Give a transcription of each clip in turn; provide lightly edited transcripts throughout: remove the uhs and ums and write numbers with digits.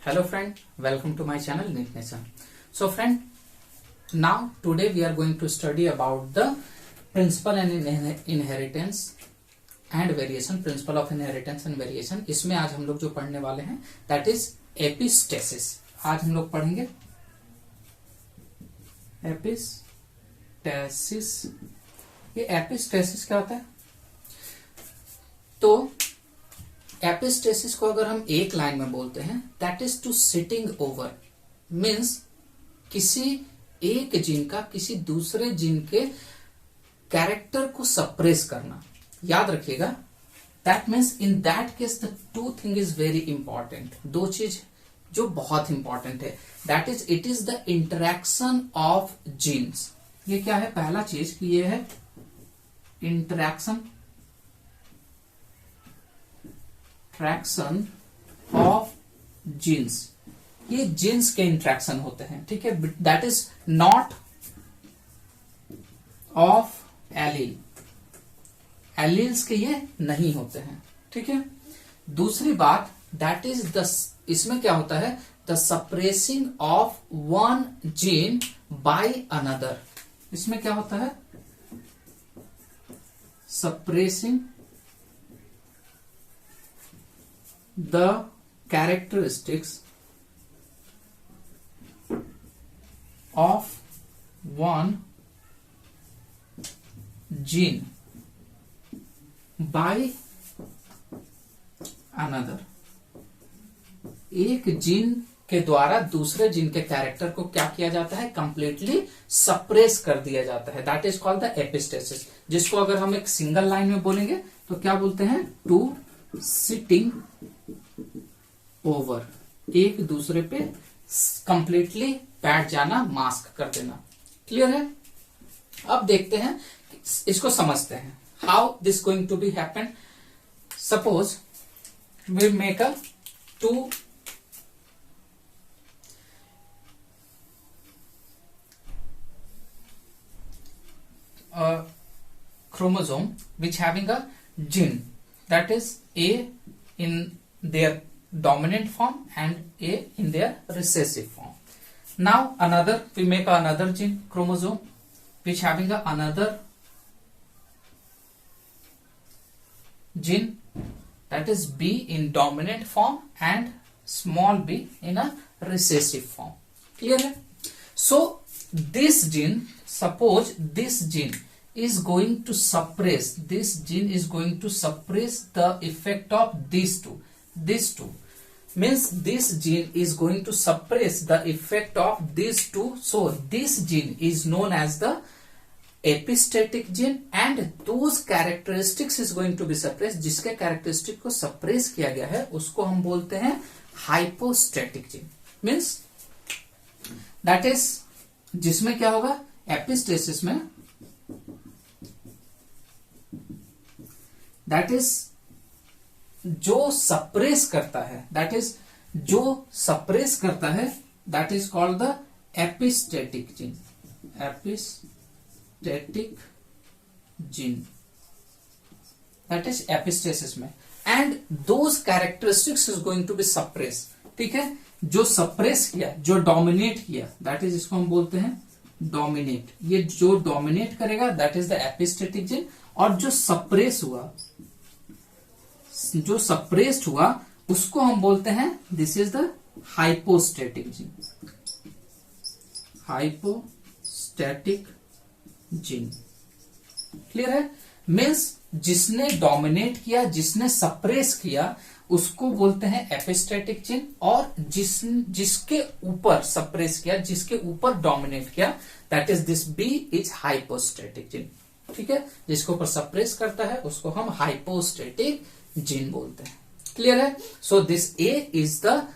Hello friend, welcome to my channel NEET Nation. So friend, now today we are going to study about the principle and inheritance and variation, principle of inheritance and variation. इसमें आज हम लोग जो पढ़ने वाले हैं that is epistasis. आज हम लोग पढ़ेंगे एपिस्टेसिस. ये एपिस्टेसिस क्या होता है? तो एपिस्टेसिस को अगर हम एक लाइन में बोलते हैं that is to sitting over, means किसी एक जीन का किसी दूसरे जीन के कैरेक्टर को सप्रेस करना. याद रखिएगा, that means in that case the two thing is very important. दो चीज जो बहुत इंपॉर्टेंट है, that is it is the interaction of genes. ये क्या है? पहला चीज कि ये है इंटरैक्शन ऑफ जीन्स. ये जीन्स के इंट्रैक्शन होते हैं, ठीक है. That is not of allele. Alleles के ये नहीं होते हैं, ठीक है. दूसरी बात, दैट इज द, इसमें क्या होता है? The suppressing of one gene by another. इसमें क्या होता है? Suppressing the characteristics of one gene by another. एक जीन के द्वारा दूसरे जीन के कैरेक्टर को क्या किया जाता है? कंप्लीटली सप्रेस कर दिया जाता है. That is called the epistasis. जिसको अगर हम एक सिंगल लाइन में बोलेंगे तो क्या बोलते हैं? To sitting over. एक दूसरे पे कंप्लीटली बैठ जाना, मास्क कर देना. क्लियर है? अब देखते हैं, इसको समझते हैं. How this going to be happen? Suppose we make a two chromosome which having a gene, that is A in their dominant form and A in their recessive form. Now another, we make another gene chromosome which having another gene, that is B in dominant form and small b in a recessive form. Clear है? So this gene, suppose this gene is going to suppress, this gene is going to suppress the effect of these two. These two means this gene is going to suppress the effect of these two. So this gene is known as the epistatic gene and those characteristics is going to be suppressed. जिसके characteristic को suppress किया गया है उसको हम बोलते हैं hypostatic gene. Means that is, जिसमें क्या होगा? एपिस्टेसिस में दैट इज जो सप्रेस करता है, दैट इज जो सप्रेस करता है, that is called the epistatic gene. Epistatic gene, that is epistasis में. And those characteristics is going to be suppress. ठीक है, जो सप्रेस किया, जो डोमिनेट किया, दैट इज, इसको हम बोलते हैं डोमिनेट. ये जो डोमिनेट करेगा that is the epistatic gene. और जो सप्रेस हुआ, जो सप्रेस्ड हुआ उसको हम बोलते हैं this is the hypostatic gene. Hypostatic gene. Clear है? मीन्स जिसने डोमिनेट किया, जिसने सप्रेस किया उसको बोलते हैं एपिस्टेटिक जीन. और जिसके ऊपर सप्रेस किया, जिसके ऊपर डोमिनेट किया, that is this B is hypostatic gene. ठीक है, जिसके ऊपर सप्रेस करता है उसको हम हाइपोस्टेटिक जीन बोलते हैं. क्लियर है? So this A is the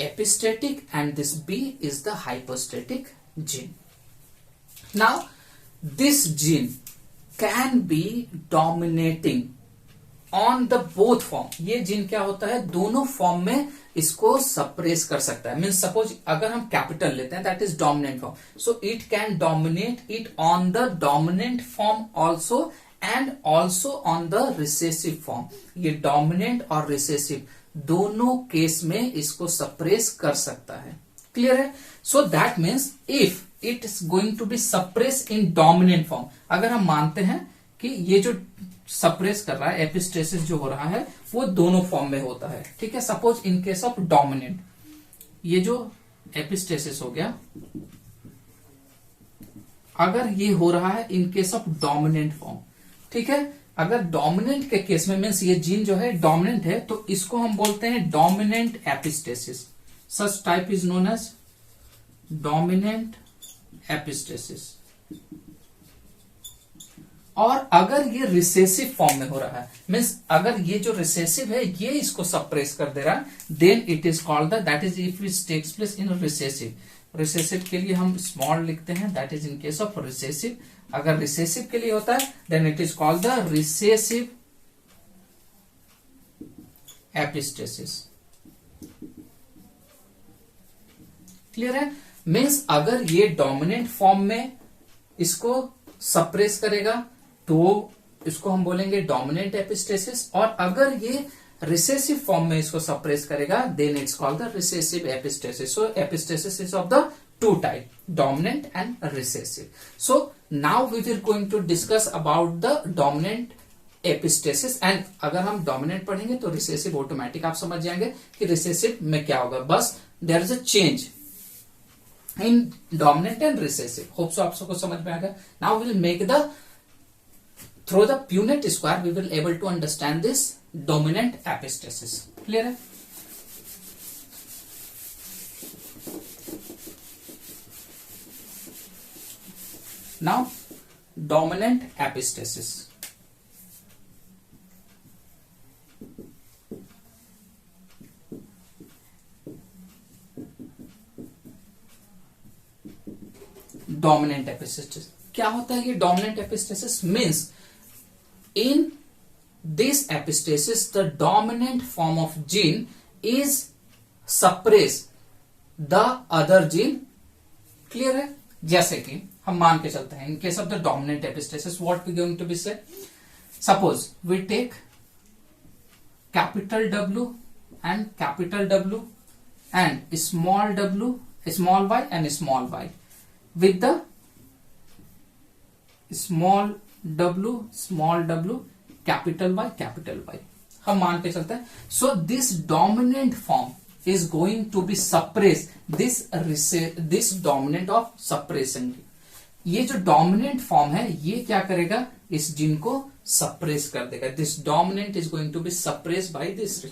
epistatic and this B is the hypostatic gene. Now this gene can be dominating on the both form, ये जीन क्या होता है, दोनों फॉर्म में इसको सप्रेस कर सकता है। मीन सपोज अगर हम कैपिटल लेते हैं, that is dominant form, so it can dominate it on the dominant form also and also on the recessive form. ये डोमिनेंट और रिसेसिव दोनों केस में इसको सप्रेस कर सकता है। क्लियर है? So that means if it is going to be suppress in dominant form, अगर हम मानते हैं कि ये जो सप्रेस कर रहा है, एपिस्टेसिस जो हो रहा है वो दोनों फॉर्म में होता है, ठीक है। Suppose in case of dominant, ये जो एपिस्टेसिस हो गया, अगर ये हो रहा है इन केस ऑफ डोमिनेंट फॉर्म, ठीक है। अगर डोमिनेंट के केस में मीन्स ये जीन जो है डोमिनेंट है, तो इसको हम बोलते हैं dominant epistasis. Such type is known as dominant epistasis. और अगर ये रिसेसिव फॉर्म में हो रहा है, मीन्स अगर ये जो रिसेसिव है ये इसको सप्रेस कर दे रहा है, then it is called the, that is if it takes place in recessive. Recessive के लिए हम स्मॉल लिखते हैं, that is in case of recessive. अगर रिसेसिव के लिए होता है then it is called the recessive epistasis. Clear है? मीन्स अगर ये डोमिनेंट फॉर्म में इसको सप्रेस करेगा तो इसको हम बोलेंगे डोमिनेंट एपिस्टेसिस, और अगर ये रिसेसिव फॉर्म में इसको सप्रेस करेगा then it's called the recessive epistasis. So epistasis is of the two type, dominant and recessive. So now we will going to discuss about the dominant epistasis, and अगर हम dominant पढ़ेंगे तो recessive automatic आप समझ जाएंगे कि recessive में क्या होगा। बस there is a change in dominant and recessive. Hope so आप सबको समझ में आ गया। Now we will make the through the Punnett square we will able to understand this dominant epistasis. Clear है? Now dominant epistasis. Dominant epistasis क्या होता है? ये dominant epistasis means in this epistasis the dominant form of gene is suppress the other gene। Clear है? जैसे कि हम मान के चलते हैं in case of the dominant epistasis what we going to be say, suppose we take capital W and capital W and small w, small y and small y with the small w capital Y हम मान के चलते हैं। So this dominant form is going to be suppress this dominant of suppression. ये जो dominant form है ये क्या करेगा, इस जीन को सप्रेस कर देगा। This dominant is going to be suppress by this.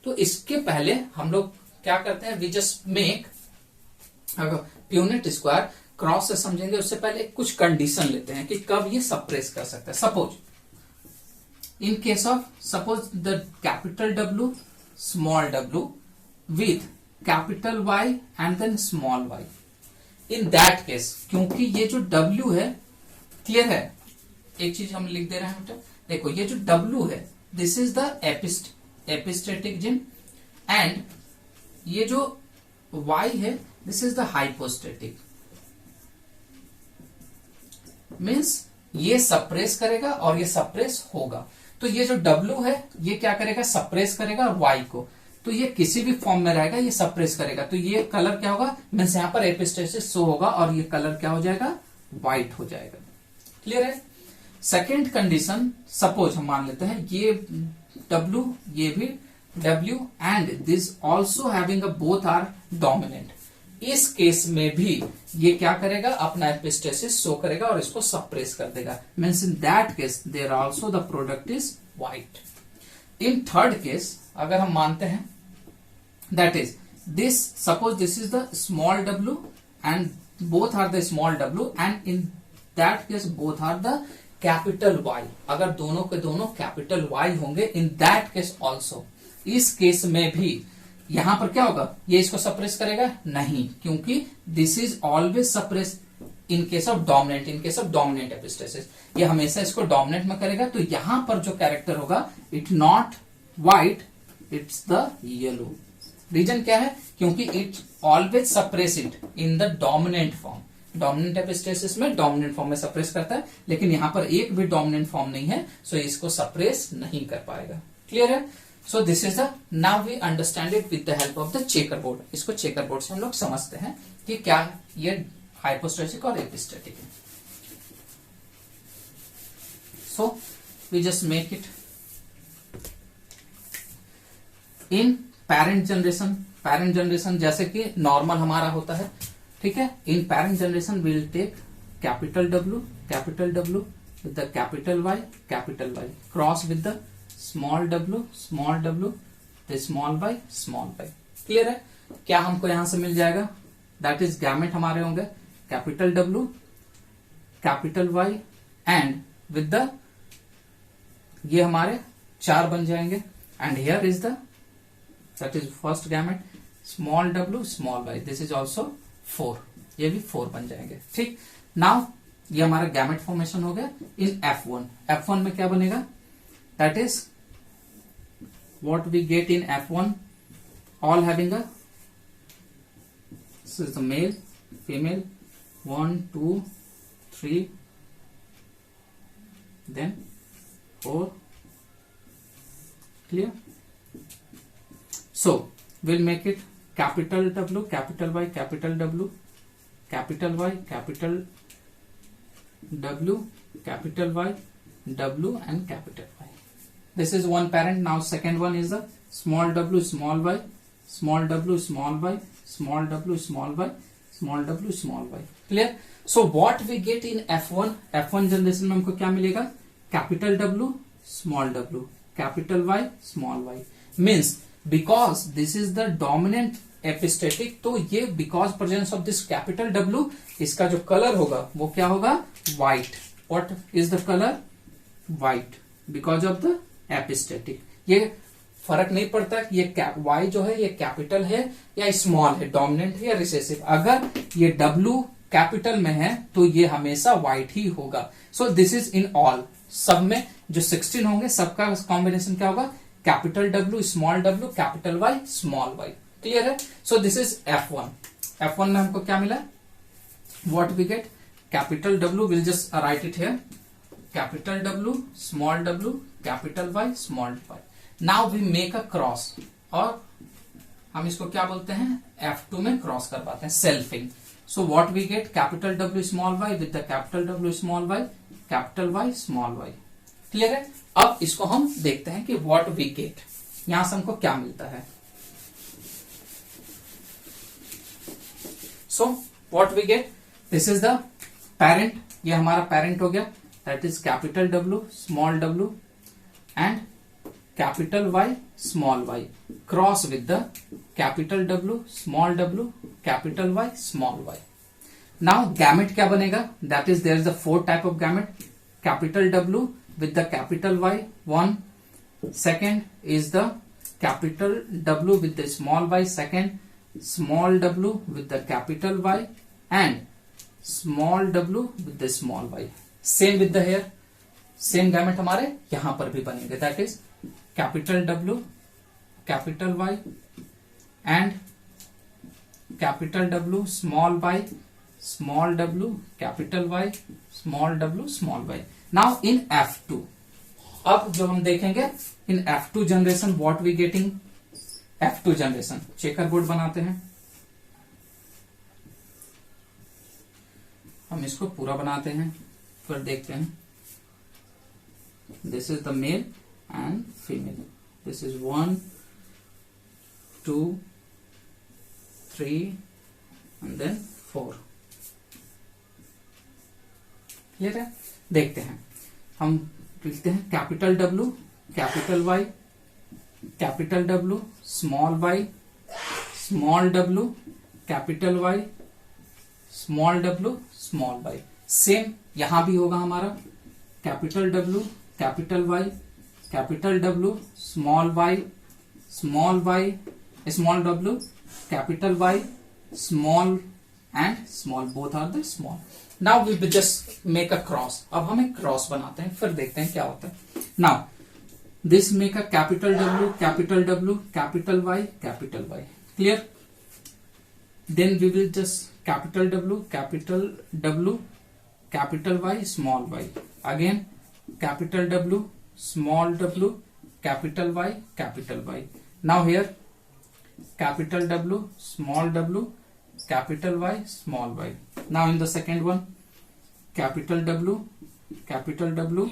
तो इसके पहले हम लोग क्या करते हैं, we just make punnett square cross से समझेंगे, उससे पहले कुछ कंडीशन लेते हैं कि कब ये सप्रेस कर सकता है। Suppose in case of suppose the capital W small w with capital Y and then small y, in that case क्योंकि ये जो W है, क्लियर है, एक चीज हम लिख दे रहे हैं बेटा, देखो ये जो W है this is the epistatic gene and ये जो Y है this is the hypostatic. Means ये सप्रेस करेगा और ये सप्रेस होगा। तो ये जो W है ये क्या करेगा, सप्रेस करेगा Y को, तो ये किसी भी फॉर्म में रहेगा ये सप्रेस करेगा। तो ये कलर क्या होगा, मीन्स यहां पर एपिस्टेसिस शो होगा और ये कलर क्या हो जाएगा, व्हाइट हो जाएगा। क्लियर है? सेकेंड कंडीशन, सपोज हम मान लेते हैं ये W ये भी W and this also having a both are dominant. इस केस में भी ये क्या करेगा, अपना एपिस्टेसिस शो करेगा और इसको सप्रेस कर देगा। Means in that case there also the product is white. In third case अगर हम मानते हैं that is this, suppose this is the small w and both are the small w and in that case both are the capital Y। अगर दोनों के दोनों capital Y होंगे in that case also, इस केस में भी यहां पर क्या होगा, ये इसको सप्रेस करेगा नहीं, क्योंकि this is always suppress in case of dominant. In case of dominant epistasis ये हमेशा इसको डोमिनेंट में करेगा। तो यहां पर जो कैरेक्टर होगा it not white, it's the yellow. Reason क्या है? क्योंकि it always suppress it in the dominant form. Dominant epistasis में डोमिनेंट फॉर्म में सप्रेस करता है, लेकिन यहां पर एक भी डोमिनेंट फॉर्म नहीं है, सो इसको सप्रेस नहीं कर पाएगा। क्लियर है? So this is the, now we understand it with the help of the checker board. इसको चेकर बोर्ड से हम लोग समझते हैं कि क्या ये हाइपोस्टैटिक और एपिस्टैटिक है। So we just make it in parent generation. Parent generation जैसे कि नॉर्मल हमारा होता है, ठीक है। In parent generation will take capital W with the capital Y, cross with the small w, the small y। Clear है? क्या हमको यहां से मिल जाएगा? दैट इज गैमेट हमारे होंगे capital W, capital Y and with the, ये हमारे 4 बन जाएंगे, and here is the, that is first gamete, small w, small y, this is also 4, ये भी 4 बन जाएंगे। ठीक, नाउ ये हमारा गैमेट फॉर्मेशन हो गया इन F1 में क्या बनेगा? That is what we get in F1, all having a, this is the male, female, 1, 2, 3, then 4. Clear? So we'll make it capital W, capital Y, capital W, capital Y, capital W, capital Y, W and capital Y. This is one parent. Now second one is the small w, small y, small w, small y, small w, small y, small w, small y. Clear? So what we get in F1 generation में हमको क्या मिलेगा? Capital W, small w, capital Y, small y. Means because this is the dominant epistatic, तो ये because presence of this capital W, इसका जो colour होगा वो क्या होगा? White. What is the colour? White, because of the epistatic. ये फर्क नहीं पड़ता कि ये Y जो है ये कैपिटल है या स्मॉल है, डोमिनेंट है या रिसेसिव। अगर ये W कैपिटल में है तो ये हमेशा व्हाइट ही होगा। So this is in all, सब में जो 16 होंगे सबका कॉम्बिनेशन क्या होगा? Capital W, small w, capital Y, small y। Clear है? सो दिस इज F1 में हमको क्या मिला? What we get? Capital W, will just write it here, capital W, small w, capital Y, small y। Now we make a cross, और हम इसको क्या बोलते हैं? F2 में क्रॉस करवाते हैं, selfing. So what we get? Capital W, small y with the capital W, small y, capital Y, small y। Clear है? अब इसको हम देखते हैं कि व्हाट वी गेट, यहां से हमको क्या मिलता है। So what we get, this is the parent, ये हमारा पेरेंट हो गया, that is capital W, small w and capital Y, small y, cross with the capital W, small w, capital Y, small y. Now gamete क्या बनेगा? That is there is the 4 type of gamete. Capital W with the capital Y, 1. Second is the capital W with the small y, second. Small w with the capital Y and small w with the small y. Same with the here. Same gamete हमारे यहां पर भी बनेंगे, that is capital W, capital Y एंड कैपिटल W, small y, small w, capital Y, small w, small y। Now in F2, अब जो हम देखेंगे इन F2 generation, what we getting? F2 generation, checker board बनाते हैं, हम इसको पूरा बनाते हैं, फिर देखते हैं। This is the male and female. This is 1, 2, 3 and then 4. Clear है? देखते हैं, हम लिखते हैं capital W, capital Y, capital W, small y, small w, capital Y, small w, small y। Same यहां भी होगा हमारा, capital W, capital Y, capital W, small y, small y, small w, capital Y, small and small, both are the small. Now we just make a cross, अब हम एक cross बनाते हैं, फिर देखते हैं क्या होता है। Now this make a capital W, capital W, capital Y, capital Y. Clear? Then we will just capital W, capital W, capital Y, small y. Again capital W, small w, capital Y, capital Y. Now here capital W, small w, capital Y, small y. Now in the second one, capital W, capital W,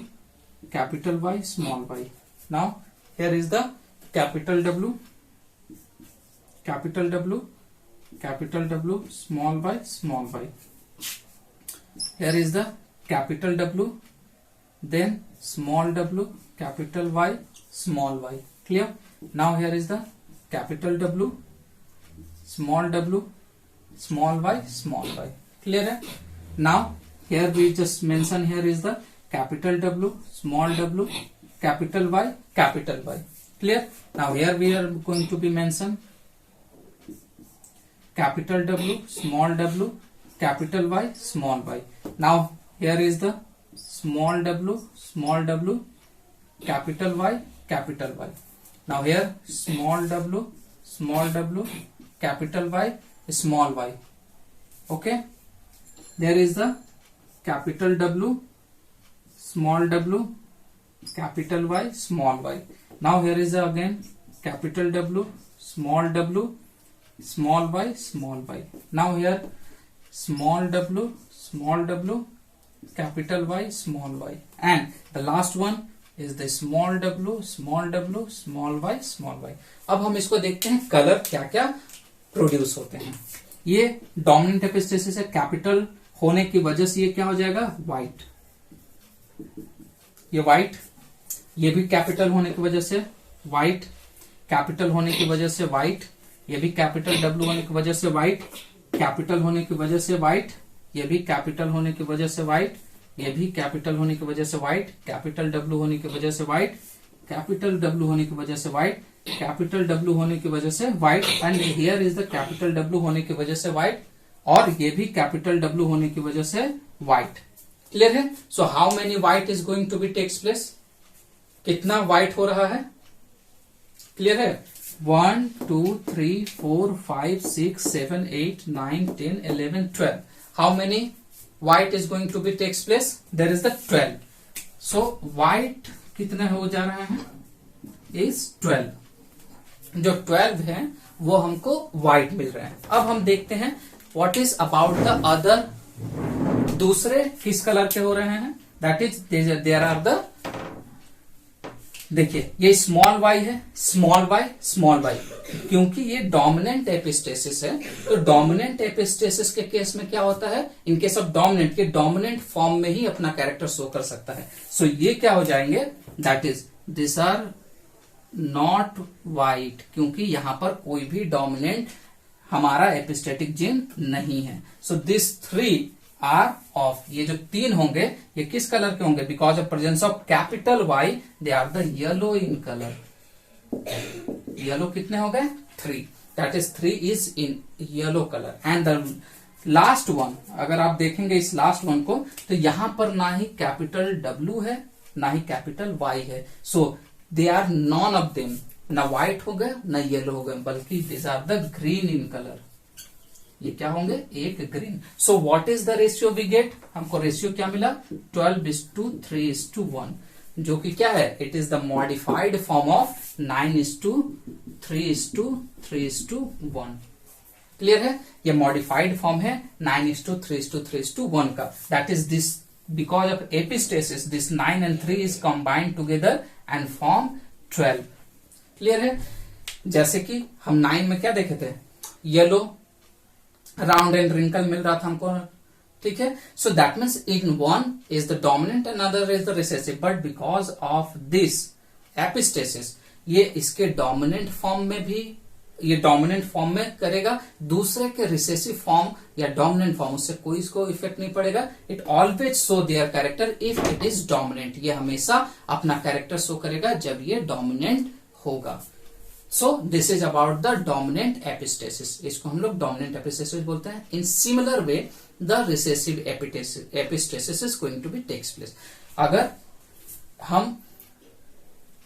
capital Y, small y. Now here is the capital W, capital W, capital W, small y, small y. Here is the capital W, then small w, capital Y, small y. Clear? Now here is the capital W, small w, small y, small y. Clear है? Now here we just mention, here is the capital W, small w, capital Y, capital Y. Clear? Now here we are going to be mention capital W, small w, capital Y, small y. Now here is the small w, capital Y, capital Y. Now here small w, capital Y, small y. Okay, there is the capital W, small w, capital Y, small y. Now here is the again capital W, small y, small y. Now here small w, capital Y, small y. And the last one is the small w, small y, small y. अब हम इसको देखते हैं colour क्या क्या produce होते हैं. ये डोमिनेंट एपिस्टेसिस है, कैपिटल होने की वजह से ये क्या हो जाएगा, व्हाइट. ये व्हाइट, ये भी कैपिटल होने की वजह से व्हाइट, कैपिटल होने की वजह से व्हाइट, ये भी कैपिटल डब्ल्यू होने की वजह से व्हाइट, कैपिटल होने की वजह से व्हाइट, ये भी कैपिटल होने की वजह से व्हाइट, ये भी कैपिटल होने की वजह से व्हाइट, कैपिटल डब्ल्यू होने की वजह से व्हाइट, कैपिटल डब्ल्यू होने की वजह से व्हाइट, कैपिटल डब्ल्यू होने की वजह से white, and here is the capital W होने की वजह से व्हाइट, और ये भी कैपिटल डब्ल्यू होने की वजह से व्हाइट. क्लियर है? So how many white is going to be takes place? कितना व्हाइट हो रहा है? क्लियर है? 1 2 3 4 5 6 7 8 9 10 11 12. How many white is going to be takes place? There is the 12. So white कितने हो जा रहे हैं? Is 12. जो 12 है वो हमको white मिल रहे हैं. अब हम देखते हैं what is about the other. दूसरे किस कलर के हो रहे हैं? That is there are the, देखिए ये स्मॉल y है, स्मॉल y, क्योंकि ये डोमिनेंट एपिस्टेसिस है. तो डोमिनेंट एपिस्टेसिस के केस में क्या होता है, इन केस ऑफ डोमिनेंट के डोमिनेंट फॉर्म में ही अपना कैरेक्टर शो कर सकता है. सो ये क्या हो जाएंगे, that is this are not white, क्योंकि यहां पर कोई भी डोमिनेंट हमारा एपिस्टेटिक जीन नहीं है. सो दिस 3 आर ऑफ, ये जो 3 होंगे ये किस कलर के होंगे, because of presence of capital Y they are the yellow in colour. Yellow कितने हो गए, 3. That is 3 is in yellow colour. And the last one, अगर आप देखेंगे इस लास्ट वन को, तो यहां पर ना ही कैपिटल डब्ल्यू है ना ही कैपिटल वाई है. So they are none of them, ना व्हाइट हो गए ना येलो हो गए, बल्कि this are the green in colour. ये क्या होंगे, एक green. So what is the ratio we get, हमको रेशियो क्या मिला, 12:3:1, जो कि क्या है, it is the modified form of 9:3:3:1. Clear है? ये मॉडिफाइड फॉर्म है 9:3:3:1 का. That is this, because of epistasis this 9 and 3 is combined together and form 12. Clear है? जैसे कि हम 9 में क्या देखे थे, येलो राउंड एंड रिंकल मिल रहा था हमको, ठीक है. So that means in one is the dominant and other is the recessive, but because of this epistasis ये इसके डोमिनेंट फॉर्म में भी, ये डोमिनेंट फॉर्म में करेगा, दूसरे के रिसेसिव फॉर्म या डोमिनेंट फॉर्म उससे कोई इसको इफेक्ट नहीं पड़ेगा. It always show their character if it is dominant. ये हमेशा अपना कैरेक्टर शो करेगा जब ये डोमिनेंट होगा. So this is about the dominant epistasis. इसको हम लोग डोमिनेंट एपिस्टेसिस बोलते हैं. In similar way the recessive epistasis is going to be takes place. अगर हम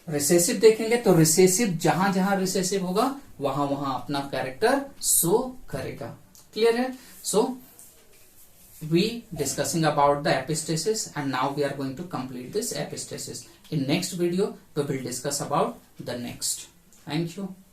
रिसेसिव देखेंगे तो रिसेसिव जहां जहां रिसेसिव होगा वहां वहां अपना कैरेक्टर शो करेगा। क्लियर है? सो we discussing about the epistasis, and now we are going to complete this epistasis. In next video we will discuss about the next. Thank you.